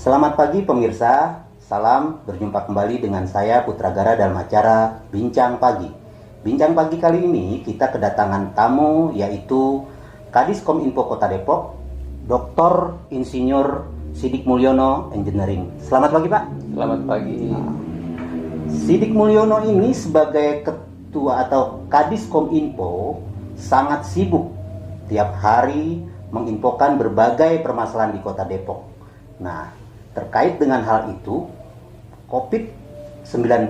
Selamat pagi pemirsa, salam berjumpa kembali dengan saya Putra Gara dalam acara Bincang Pagi. Bincang Pagi kali ini kita kedatangan tamu yaitu Kadis Kominfo Kota Depok, Dr. Insinyur Sidik Mulyono Engineering. Selamat pagi Pak. Selamat pagi. Sidik Mulyono ini sebagai ketua atau Kadis Kominfo sangat sibuk tiap hari menginfokan berbagai permasalahan di Kota Depok. Nah, terkait dengan hal itu, COVID-19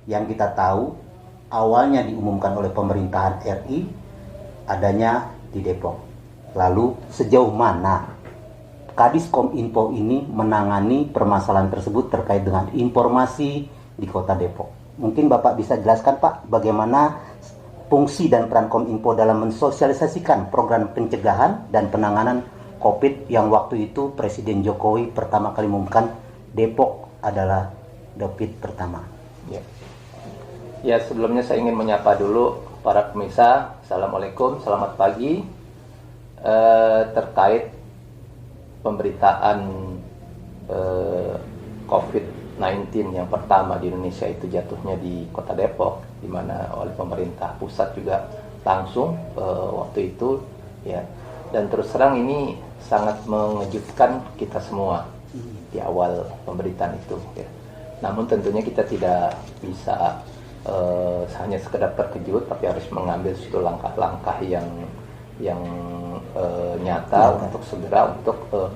yang kita tahu awalnya diumumkan oleh pemerintahan RI adanya di Depok. Lalu sejauh mana Kadis Kominfo ini menangani permasalahan tersebut terkait dengan informasi di Kota Depok? Mungkin Bapak bisa jelaskan Pak bagaimana fungsi dan peran Kominfo dalam mensosialisasikan program pencegahan dan penanganan COVID yang waktu itu Presiden Jokowi pertama kali mengumumkan Depok adalah COVID pertama. Ya, sebelumnya saya ingin menyapa dulu para pemirsa. Assalamualaikum, selamat pagi. Terkait pemberitaan COVID-19 yang pertama di Indonesia itu jatuhnya di Kota Depok, di mana oleh pemerintah pusat juga langsung waktu itu, ya. Dan terus terang ini sangat mengejutkan kita semua di awal pemberitaan itu, ya. Namun tentunya kita tidak bisa hanya sekedar terkejut, tapi harus mengambil suatu langkah-langkah yang nyata untuk segera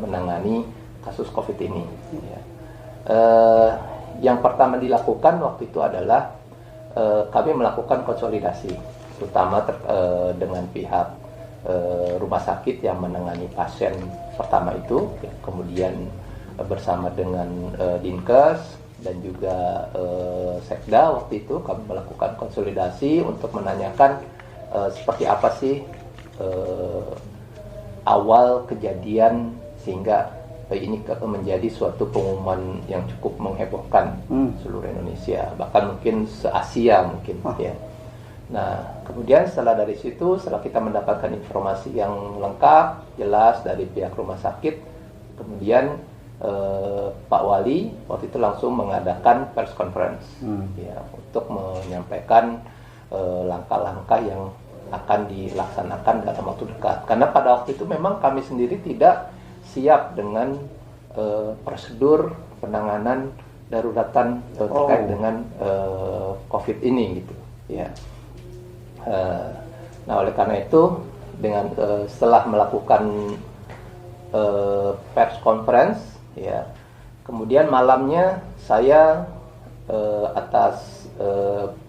menangani kasus COVID ini. Ya. Yang pertama dilakukan waktu itu adalah kami melakukan konsolidasi, terutama dengan pihak rumah sakit yang menangani pasien pertama itu, ya, kemudian bersama dengan Dinkes dan juga Sekda waktu itu kami melakukan konsolidasi untuk menanyakan seperti apa sih awal kejadian sehingga ini menjadi suatu pengumuman yang cukup menghebohkan seluruh Indonesia, bahkan mungkin se-Asia mungkin, ya. Nah, kemudian setelah kita mendapatkan informasi yang lengkap, jelas dari pihak rumah sakit, kemudian Pak Wali waktu itu langsung mengadakan press conference, ya, untuk menyampaikan langkah-langkah yang akan dilaksanakan dalam waktu dekat. Karena pada waktu itu memang kami sendiri tidak siap dengan prosedur penanganan daruratan terkait dengan COVID ini, gitu, ya. Nah, oleh karena itu dengan setelah melakukan press conference, ya, kemudian malamnya saya atas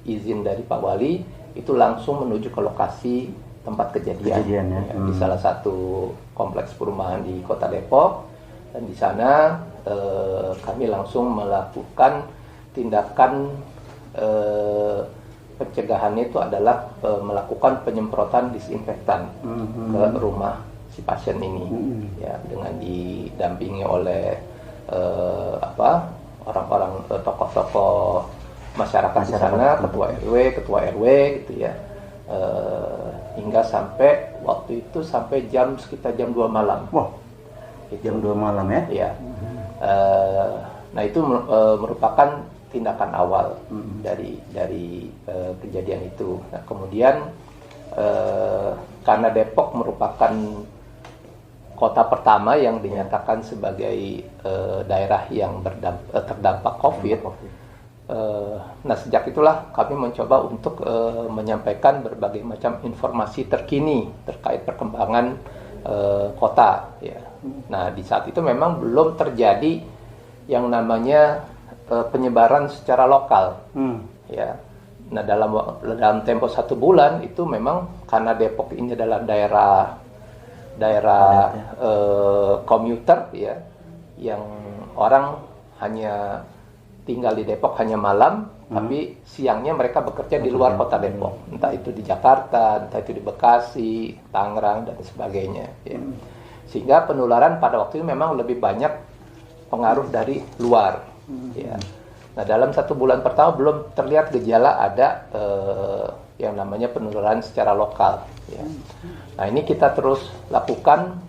izin dari Pak Wali itu langsung menuju ke lokasi tempat kejadian ya. Di salah satu kompleks perumahan di Kota Depok, dan di sana kami langsung melakukan tindakan pencegahannya itu adalah melakukan penyemprotan disinfektan ke rumah si pasien ini, ya, dengan didampingi oleh orang-orang tokoh-tokoh masyarakat di sana, ketua RW gitu, ya. Hingga sampai waktu itu sekitar jam 2 malam. Wah, gitu. Jam 2 malam ya? Iya. Nah, itu merupakan tindakan awal dari kejadian itu. Nah, kemudian karena Depok merupakan kota pertama yang dinyatakan sebagai daerah yang terdampak COVID. Nah, sejak itulah kami mencoba untuk menyampaikan berbagai macam informasi terkini terkait perkembangan kota, ya. Nah, di saat itu memang belum terjadi yang namanya penyebaran secara lokal, ya. Nah, dalam tempo 1 bulan itu memang karena Depok ini adalah daerah komuter, ya, yang orang hanya tinggal di Depok hanya malam, tapi siangnya mereka bekerja di luar kota Depok, entah itu di Jakarta, entah itu di Bekasi, Tangerang, dan sebagainya, ya. Sehingga penularan pada waktu itu memang lebih banyak pengaruh dari luar, ya. Nah, dalam 1 bulan pertama belum terlihat gejala ada yang namanya penularan secara lokal, ya. Nah, ini kita terus lakukan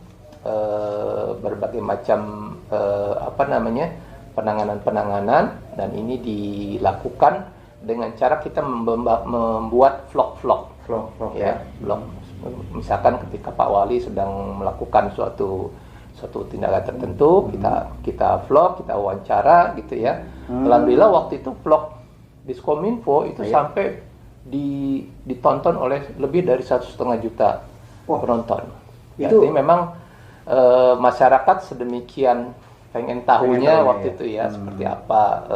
berbagai macam penanganan, dan ini dilakukan dengan cara kita membuat vlog ya, vlog. Misalkan ketika Pak Wali sedang melakukan suatu tindakan tertentu, kita vlog, kita wawancara gitu ya. Alhamdulillah waktu itu vlog Diskominfo itu sampai ditonton oleh lebih dari 1,5 juta penonton. Itu memang masyarakat sedemikian pengen tahunya waktu itu ya, seperti apa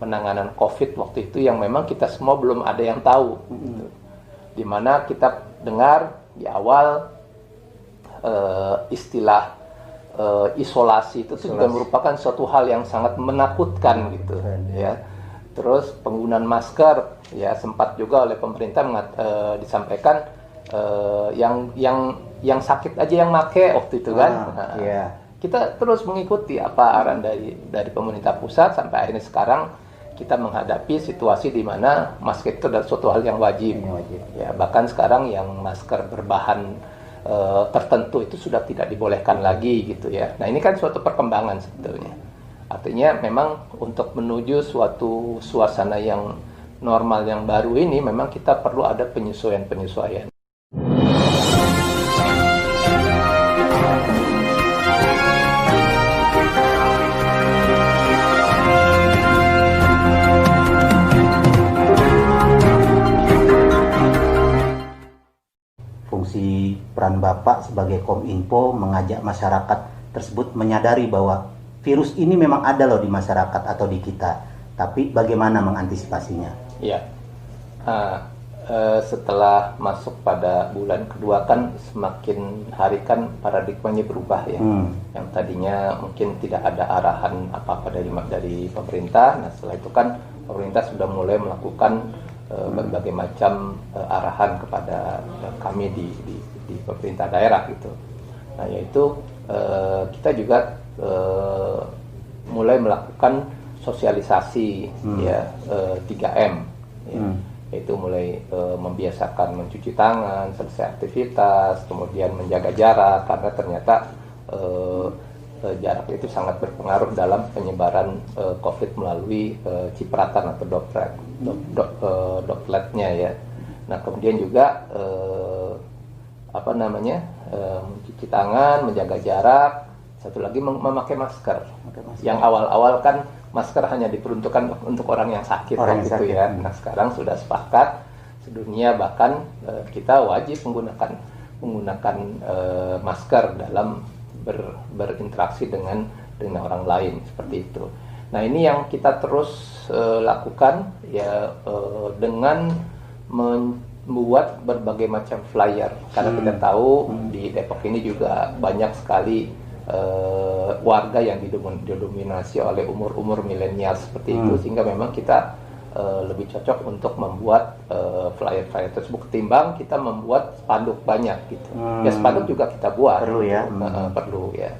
penanganan COVID waktu itu yang memang kita semua belum ada yang tahu. Gitu. Dimana kita dengar di awal istilah isolasi itu juga merupakan suatu hal yang sangat menakutkan gitu ya. Terus penggunaan masker ya sempat juga oleh pemerintah disampaikan yang sakit aja yang make waktu itu kan. Kita terus mengikuti apa arahan dari pemerintah pusat sampai akhirnya sekarang kita menghadapi situasi di mana masker itu adalah suatu hal yang wajib. Ya, bahkan sekarang yang masker berbahan tertentu itu sudah tidak dibolehkan lagi gitu ya. Nah, ini kan suatu perkembangan sebetulnya. Artinya memang untuk menuju suatu suasana yang normal yang baru ini memang kita perlu ada penyesuaian-penyesuaian. Fungsi peran Bapak sebagai Kominfo mengajak masyarakat tersebut menyadari bahwa virus ini memang ada loh di masyarakat atau di kita, tapi bagaimana mengantisipasinya? Ya, setelah masuk pada bulan kedua kan semakin hari kan paradigmanya berubah ya. Yang tadinya mungkin tidak ada arahan apa-apa dari pemerintah. Nah setelah itu kan pemerintah sudah mulai melakukan berbagai macam arahan kepada kami di pemerintah daerah gitu. Nah yaitu kita juga mulai melakukan sosialisasi ya 3M ya. Yaitu mulai membiasakan mencuci tangan, selesai aktivitas, kemudian menjaga jarak karena ternyata jarak itu sangat berpengaruh dalam penyebaran COVID melalui cipratan atau dropletnya ya. Nah kemudian juga mencuci tangan, menjaga jarak, satu lagi memakai masker. Yang awal-awal kan masker hanya diperuntukkan untuk orang yang sakit gitu ya. Nah sekarang sudah sepakat sedunia, bahkan kita wajib menggunakan masker dalam berinteraksi dengan orang lain seperti itu. Nah ini yang kita terus lakukan ya dengan membuat berbagai macam flyer karena kita tahu di Depok ini juga banyak sekali warga yang didominasi oleh umur milenial seperti itu, sehingga memang kita lebih cocok untuk membuat flyer-flyer tersebut ketimbang kita membuat spanduk banyak gitu. Ya spanduk juga kita buat. Perlu ya. Perlu ya.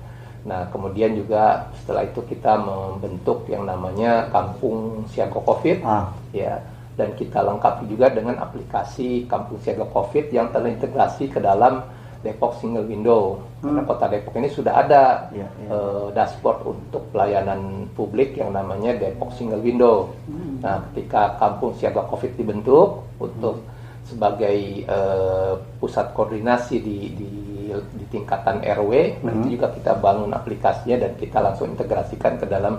Nah kemudian juga setelah itu kita membentuk yang namanya Kampung Siaga COVID ya, dan kita lengkapi juga dengan aplikasi Kampung Siaga COVID yang terintegrasi ke dalam Depok Single Window. Karena Kota Depok ini sudah ada dashboard untuk pelayanan publik yang namanya Depok Single Window. Nah, ketika Kampung Siaga COVID dibentuk untuk sebagai pusat koordinasi di tingkatan RW, nah itu juga kita bangun aplikasinya dan kita langsung integrasikan ke dalam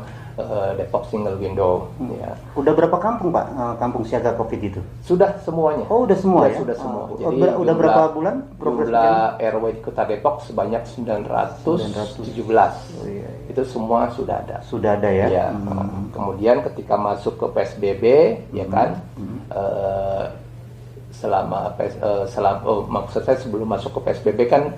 Depok Single Window. Ya. Udah berapa kampung Pak Kampung Siaga COVID itu? Sudah semuanya. Oh udah semua ya? Sudah semua. Jadi udah berapa bulan? Jumlah RW di Kota Depok sebanyak 917. Itu semua sudah ada. Sudah ada ya? Ya. Kemudian ketika masuk ke PSBB, ya kan, maksud saya sebelum masuk ke PSBB kan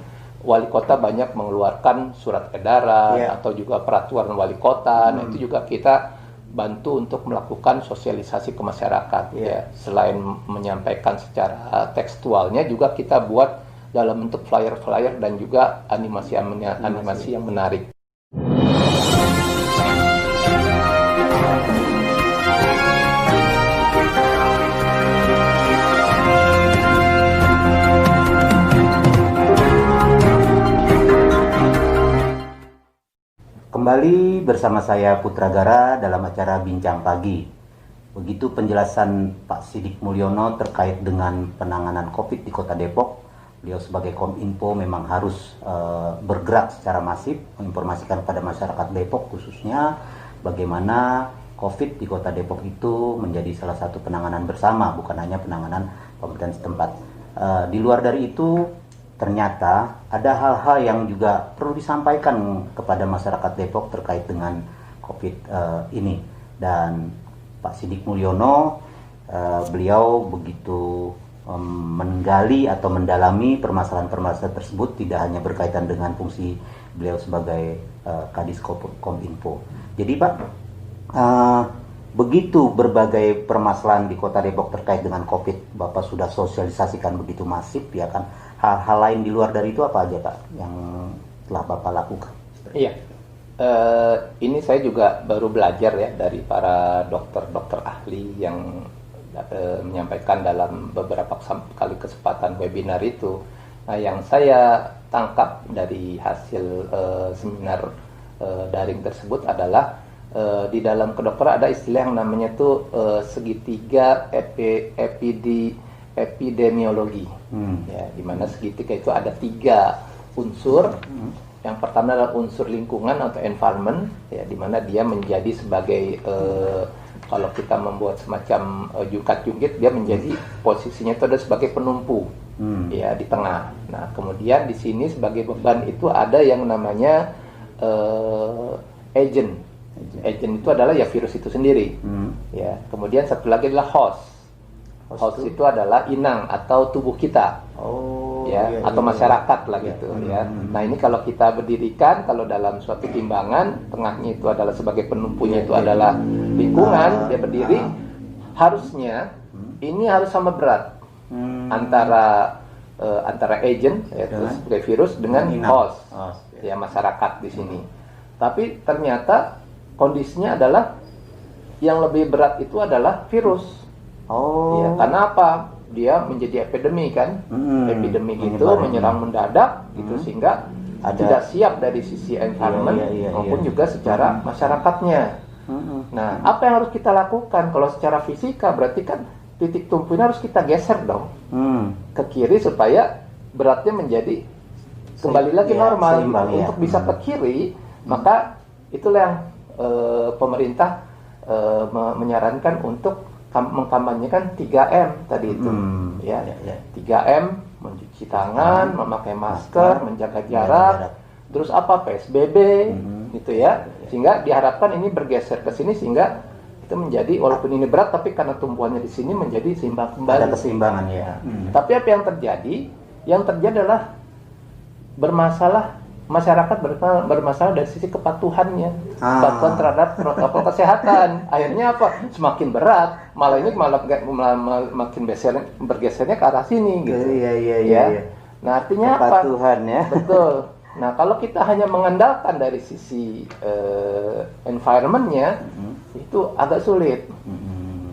wali kota banyak mengeluarkan surat edaran atau juga peraturan wali kota. Nah itu juga kita bantu untuk melakukan sosialisasi ke masyarakat ya. Selain menyampaikan secara tekstualnya juga kita buat dalam bentuk flyer-flyer dan juga animasi yang menarik. Kembali bersama saya Putra Gara dalam acara Bincang Pagi. Begitu penjelasan Pak Sidik Mulyono terkait dengan penanganan COVID di Kota Depok. Beliau sebagai Kominfo memang harus bergerak secara masif menginformasikan kepada masyarakat Depok khususnya bagaimana COVID di Kota Depok itu menjadi salah satu penanganan bersama, bukan hanya penanganan pemerintahan setempat. Di luar dari itu, ternyata ada hal-hal yang juga perlu disampaikan kepada masyarakat Depok terkait dengan COVID ini. Dan Pak Sidik Mulyono, beliau begitu menggali atau mendalami permasalahan-permasalahan tersebut, tidak hanya berkaitan dengan fungsi beliau sebagai Kadis Kominfo. Jadi Pak, begitu berbagai permasalahan di Kota Depok terkait dengan COVID, Bapak sudah sosialisasikan begitu masif, ya kan? Hal-hal lain di luar dari itu apa aja Pak yang telah Bapak lakukan? Iya, ini saya juga baru belajar ya dari para dokter-dokter ahli yang menyampaikan dalam beberapa kali kesempatan webinar itu. Nah, yang saya tangkap dari hasil seminar daring tersebut adalah di dalam kedokteran ada istilah yang namanya tuh segitiga epidemiologi, ya, di mana segitiga itu ada 3 unsur. Yang pertama adalah unsur lingkungan atau environment, ya, di mana dia menjadi sebagai kalau kita membuat semacam jungkat-jungkit, dia menjadi posisinya itu ada sebagai penumpu, ya, di tengah. Nah, kemudian di sini sebagai beban itu ada yang namanya agent. Agent itu adalah ya virus itu sendiri, ya. Kemudian satu lagi adalah host. Host itu adalah inang atau tubuh kita, ya, iya, atau masyarakat lah gitu, ya. Nah, ini kalau kita berdirikan, kalau dalam suatu timbangan, tengahnya itu adalah sebagai penumpunya itu adalah lingkungan, dia berdiri, harusnya ini harus sama berat antara agent, yaitu sebagai virus, dengan host, ya, masyarakat di sini. Tapi ternyata kondisinya adalah yang lebih berat itu adalah virus. Ya, karena apa? Dia menjadi epidemi kan, epidemi itu menyerang mendadak, gitu, sehingga tidak siap dari sisi environment maupun juga secara masyarakatnya. Nah, apa yang harus kita lakukan? Kalau secara fisika berarti kan titik tumpunya harus kita geser dong ke kiri supaya beratnya menjadi kembali lagi normal. Untuk bisa ke kiri, maka itulah yang pemerintah menyarankan untuk mengkampanyekan 3M tadi itu, ya. 3M, mencuci tangan, memakai masker, menjaga jarak, terus apa, PSBB, gitu ya. Sehingga diharapkan ini bergeser ke sini sehingga itu menjadi, walaupun ini berat tapi karena tumpuannya di sini menjadi seimbang kembali. Ada keseimbangan, ya. Tapi apa yang terjadi? Yang terjadi adalah masyarakat bermasalah dari sisi kepatuhannya, kepatuhan terhadap protokol kesehatan. Akhirnya apa? Semakin berat, malah makin bergesernya ke arah sini, gitu. Iya. Nah, artinya kepatuhan, apa? Ya. Betul. Nah, kalau kita hanya mengandalkan dari sisi environment-nya, itu agak sulit.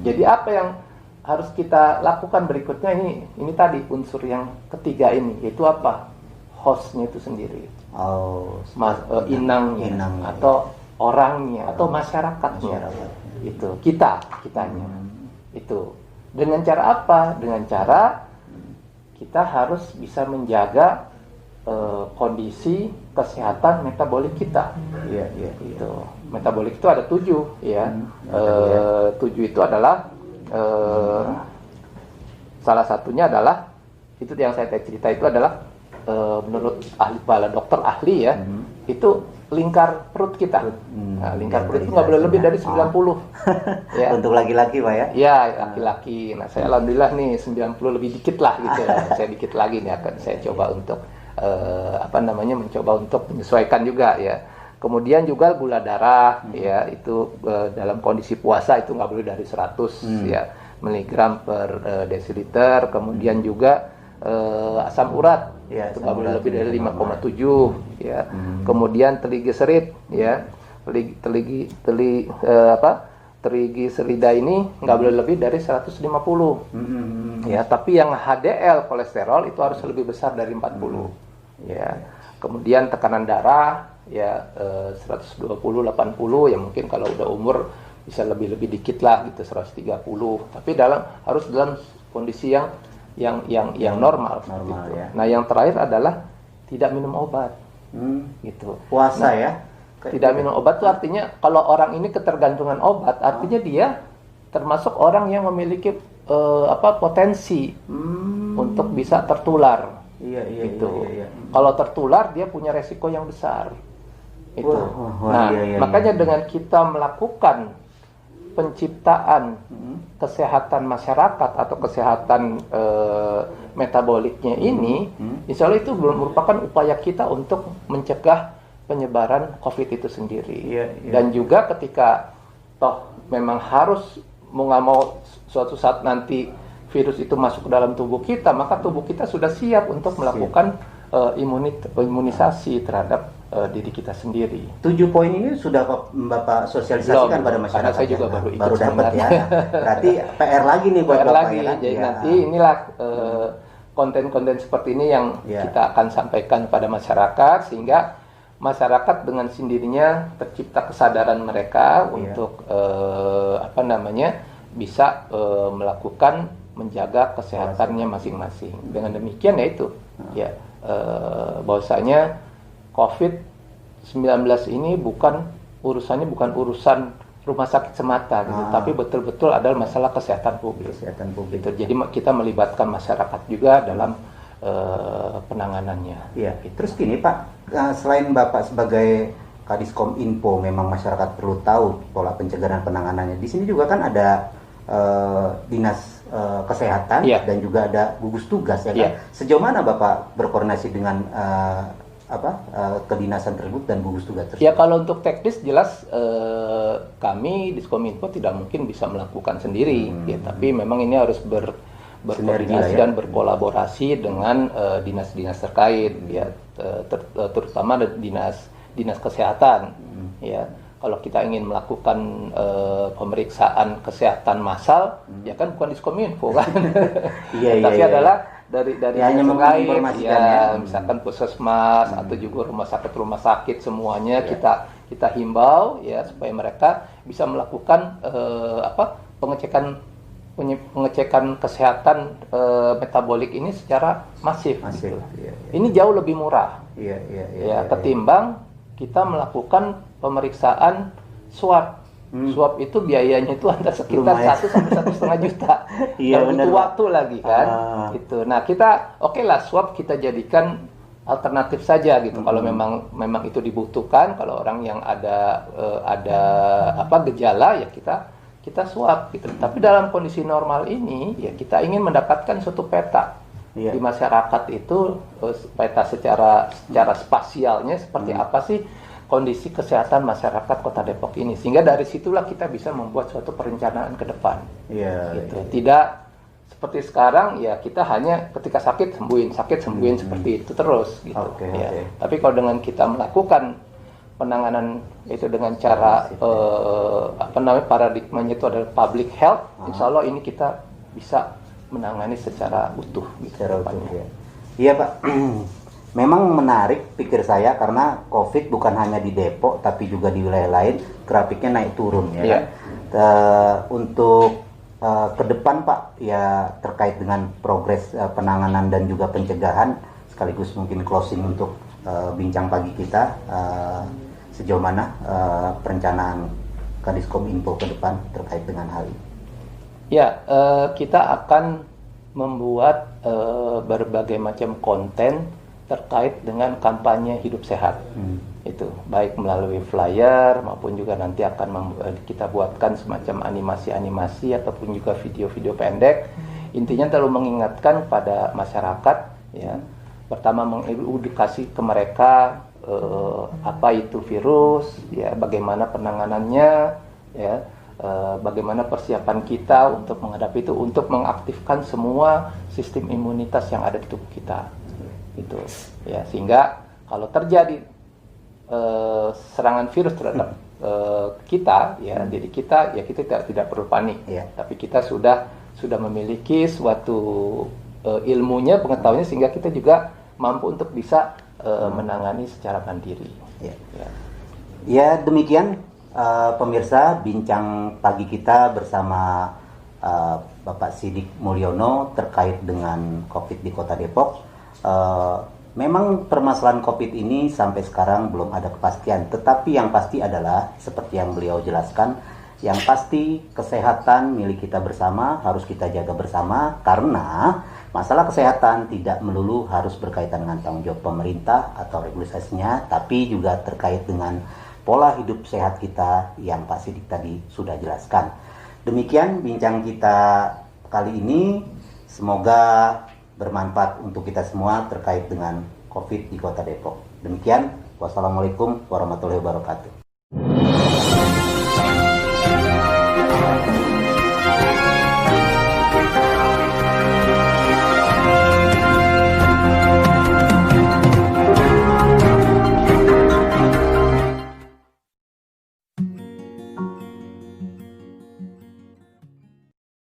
Jadi apa yang harus kita lakukan berikutnya, ini tadi unsur yang ketiga ini, yaitu apa? Hostnya itu sendiri. Inangnya, atau orangnya, atau masyarakatnya. Itu kitanya. Itu dengan cara apa? Dengan cara kita harus bisa menjaga kondisi kesehatan metabolik kita. Itu metabolik itu ada 7, ya. 7 itu adalah salah satunya adalah itu yang saya cerita itu adalah menurut para dokter ahli, ya, itu lingkar perut kita. Nah, lingkar perut itu nggak boleh lebih dari 90. Ya. Untuk laki-laki, Pak, ya? Ya, laki-laki. Nah, saya alhamdulillah nih 90 lebih dikit lah gitu. Saya dikit lagi nih akan saya coba untuk mencoba untuk menyesuaikan juga, ya. Kemudian juga gula darah, ya, itu dalam kondisi puasa itu nggak boleh dari 100 ya miligram per desiliter. Kemudian juga asam urat, ya, itu nggak boleh lebih dari 5,7, ya. Kemudian trigliserid, ya, trigliserida ini nggak boleh lebih dari 150, ya. Tapi yang HDL kolesterol itu harus lebih besar dari 40, ya. Kemudian tekanan darah, ya 120 80 ya, mungkin kalau udah umur bisa lebih dikit lah gitu 130, tapi harus dalam kondisi yang normal gitu. Ya. Nah, yang terakhir adalah tidak minum obat. Gitu. Puasa ya. Tidak minum obat itu artinya kalau orang ini ketergantungan obat, artinya dia termasuk orang yang memiliki potensi untuk bisa tertular. Iya, gitu. Iya. Kalau tertular dia punya resiko yang besar. Itu. Nah, makanya dengan kita melakukan penciptaan kesehatan masyarakat atau kesehatan metaboliknya ini, insya Allah itu merupakan upaya kita untuk mencegah penyebaran COVID itu sendiri. Dan juga ketika toh memang harus mau nggak mau suatu saat nanti virus itu masuk ke dalam tubuh kita, maka tubuh kita sudah siap untuk melakukan imunisasi terhadap diri kita sendiri. 7 poin ini sudah Bapak sosialisasikan pada masyarakat. Karena saya juga baru dapat ya. Berarti PR lagi nih buat Bapak lagi. ya. Jadi nanti inilah konten-konten seperti ini yang kita akan sampaikan pada masyarakat, sehingga masyarakat dengan sendirinya tercipta kesadaran mereka untuk bisa melakukan menjaga kesehatannya masing-masing. Dengan demikian bahwasanya COVID-19 ini bukan urusan rumah sakit semata gitu, tapi betul-betul adalah masalah kesehatan publik. Gitu. Jadi kita melibatkan masyarakat juga dalam penanganannya. Iya. Terus gini Pak, selain Bapak sebagai Kadiskominfo, memang masyarakat perlu tahu pola pencegahan penanganannya. Di sini juga kan ada dinas kesehatan dan juga ada gugus tugas ya kan. Sejauh mana Bapak berkoordinasi dengan kedinasan tersebut dan gugus tugas tersebut? Ya, kalau untuk teknis jelas kami Diskominfo tidak mungkin bisa melakukan sendiri, tapi memang ini harus berkoordinasi dan berkolaborasi dengan dinas-dinas terkait, terutama dinas kesehatan. Kalau kita ingin melakukan pemeriksaan kesehatan massal, ya kan bukan Diskominfo kan, tapi adalah dari hanya terkait, misalkan puskesmas atau juga rumah sakit semuanya kita himbau supaya mereka bisa melakukan pengecekan kesehatan metabolik ini secara masif. Gitu. Ini jauh lebih murah ketimbang kita melakukan pemeriksaan swab. Swab itu biayanya itu antara sekitar 1 sampai 1,5 juta. Butuh waktu lagi kan. Gitu. Nah, kita swab kita jadikan alternatif saja gitu. Kalau memang itu dibutuhkan, kalau orang yang ada gejala ya kita swab gitu. Tapi dalam kondisi normal ini ya kita ingin mendapatkan suatu peta di masyarakat itu, peta secara spasialnya seperti apa sih kondisi kesehatan masyarakat Kota Depok ini, sehingga dari situlah kita bisa membuat suatu perencanaan ke depan. Gitu. Tidak seperti sekarang ya kita hanya ketika sakit sembuhin seperti itu terus gitu. Tapi kalau dengan kita melakukan penanganan itu dengan cara paradigmanya itu adalah public health, insya Allah ini kita bisa menangani secara utuh gitu. Iya Pak. Memang menarik pikir saya, karena COVID bukan hanya di Depok tapi juga di wilayah lain grafiknya naik turun ya. Untuk ke depan Pak ya, terkait dengan progres penanganan dan juga pencegahan, sekaligus mungkin closing untuk bincang pagi kita, sejauh mana perencanaan Kadiskominfo ke depan terkait dengan hal ini? Ya, kita akan membuat berbagai macam konten terkait dengan kampanye hidup sehat. Itu baik melalui flyer maupun juga nanti akan kita buatkan semacam animasi-animasi ataupun juga video-video pendek. Intinya terlalu mengingatkan pada masyarakat ya. Pertama, mengedukasi ke mereka apa itu virus ya, bagaimana penanganannya ya, bagaimana persiapan kita untuk menghadapi itu, untuk mengaktifkan semua sistem imunitas yang ada di tubuh kita. Gitu ya, sehingga kalau terjadi serangan virus terhadap kita ya, diri kita ya, kita tidak perlu panik tapi kita sudah memiliki suatu ilmunya, pengetahuannya, sehingga kita juga mampu untuk bisa menangani secara mandiri. Ya. Ya. Ya, demikian pemirsa bincang pagi kita bersama Bapak Sidik Mulyono terkait dengan COVID di Kota Depok. Memang permasalahan COVID ini sampai sekarang belum ada kepastian, tetapi yang pasti adalah seperti yang beliau jelaskan, yang pasti kesehatan milik kita bersama harus kita jaga bersama, karena masalah kesehatan tidak melulu harus berkaitan dengan tanggung jawab pemerintah atau regulasinya, tapi juga terkait dengan pola hidup sehat kita yang Pak Sidik tadi sudah jelaskan. Demikian bincang kita kali ini, semoga bermanfaat untuk kita semua terkait dengan COVID di Kota Depok. Demikian, wassalamualaikum warahmatullahi wabarakatuh.